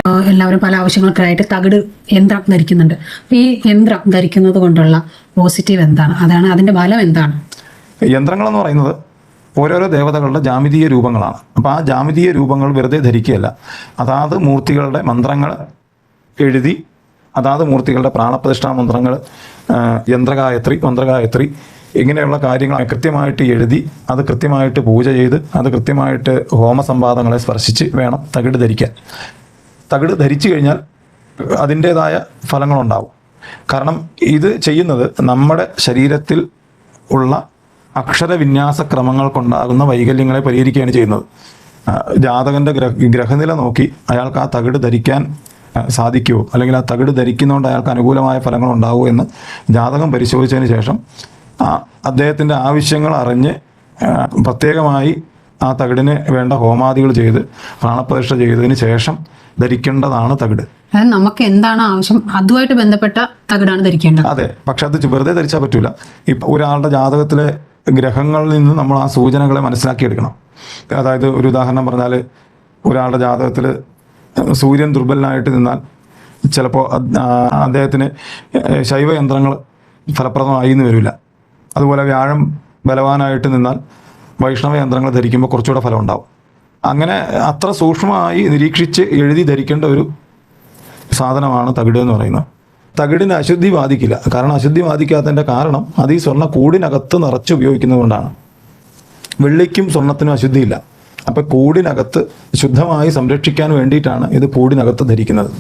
എല്ലാവരും പല ആവശ്യങ്ങൾക്കായിട്ട് തകിട് യന്ത്രം ധരിക്കുന്നുണ്ട്. അപ്പോൾ ഈ യന്ത്രം ധരിക്കുന്നത് കൊണ്ടുള്ള പോസിറ്റീവ് എന്താണ്? അതാണ് അതിൻ്റെ ഫലം എന്താണ്? യന്ത്രങ്ങളെന്ന് പറയുന്നത് ഓരോരോ ദേവതകളുടെ ജാമിതീയ രൂപങ്ങളാണ്. അപ്പോൾ ആ ജാമിതീയ രൂപങ്ങൾ വെറുതെ ധരിക്കുകയല്ല, അതാത് മൂർത്തികളുടെ മന്ത്രങ്ങൾ എഴുതി, അതാത് മൂർത്തികളുടെ പ്രാണപ്രതിഷ്ഠാ മന്ത്രങ്ങൾ, യന്ത്രഗായത്രി, മന്ത്രഗായത്രി ഇങ്ങനെയുള്ള കാര്യങ്ങൾ കൃത്യമായിട്ട് എഴുതി, അത് കൃത്യമായിട്ട് പൂജ ചെയ്ത്, അത് കൃത്യമായിട്ട് ഹോമസംവാദങ്ങളെ സ്പർശിച്ച് വേണം തകിട് ധരിക്കാൻ. തകിട് ധരിച്ചു കഴിഞ്ഞാൽ അതിൻ്റേതായ ഫലങ്ങളുണ്ടാവും. കാരണം ഇത് ചെയ്യുന്നത് നമ്മുടെ ശരീരത്തിൽ ഉള്ള അക്ഷരവിന്യാസ ക്രമങ്ങൾ കൊണ്ടാകുന്ന വൈകല്യങ്ങളെ പരിഹരിക്കുകയാണ് ചെയ്യുന്നത്. ജാതകൻ്റെ ഗ്രഹനില നോക്കി അയാൾക്ക് ആ തകിട് ധരിക്കാൻ സാധിക്കുമോ, അല്ലെങ്കിൽ ആ തകിട് ധരിക്കുന്നതുകൊണ്ട് അയാൾക്ക് അനുകൂലമായ ഫലങ്ങൾ ഉണ്ടാവുമോ എന്ന് ജാതകം പരിശോധിച്ചതിന് ശേഷം അദ്ദേഹത്തിൻ്റെ ആവശ്യങ്ങൾ അറിഞ്ഞ് പ്രത്യേകമായി ആ തകിടിന് വേണ്ട ഹോമാദികൾ ചെയ്ത് പ്രാണപ്രതിഷ്ഠ ചെയ്തതിന് ശേഷം ധരിക്കേണ്ടതാണ് തകിട്. അതായത് നമുക്ക് എന്താണ് ആവശ്യം അതുമായിട്ട് ബന്ധപ്പെട്ട തകിടാണ് ധരിക്കേണ്ടത്. അതെ, പക്ഷെ അത് വെറുതെ ധരിച്ചാൽ പറ്റൂല. ഇപ്പം ഒരാളുടെ ജാതകത്തിലെ ഗ്രഹങ്ങളിൽ നിന്ന് നമ്മൾ ആ സൂചനകളെ മനസ്സിലാക്കിയെടുക്കണം. അതായത് ഒരു ഉദാഹരണം പറഞ്ഞാൽ, ഒരാളുടെ ജാതകത്തിൽ സൂര്യൻ ദുർബലനായിട്ട് നിന്നാൽ ചിലപ്പോൾ അദ്ദേഹത്തിന് ശൈവയന്ത്രങ്ങൾ ഫലപ്രദമായി എന്ന് വരില്ല. അതുപോലെ വ്യാഴം ബലവാനായിട്ട് നിന്നാൽ വൈഷ്ണവ യന്ത്രങ്ങൾ ധരിക്കുമ്പോൾ കുറച്ചുകൂടെ ഫലം ഉണ്ടാവും. അങ്ങനെ അത്ര സൂക്ഷ്മമായി നിരീക്ഷിച്ച് എഴുതി ധരിക്കേണ്ട ഒരു സാധനമാണ് തകിട് എന്ന് പറയുന്നത്. തകിടിന് അശുദ്ധി ബാധിക്കില്ല. കാരണം അശുദ്ധി ബാധിക്കാത്തതിൻ്റെ കാരണം അത് ഈ സ്വർണ്ണ കൂടിനകത്ത് നിറച്ച് ഉപയോഗിക്കുന്നത് കൊണ്ടാണ്. വെള്ളിക്കും സ്വർണ്ണത്തിനും അശുദ്ധിയില്ല. അപ്പോൾ കൂടിനകത്ത് ശുദ്ധമായി സംരക്ഷിക്കാൻ വേണ്ടിയിട്ടാണ് ഇത് കൂടിനകത്ത് ധരിക്കുന്നത്.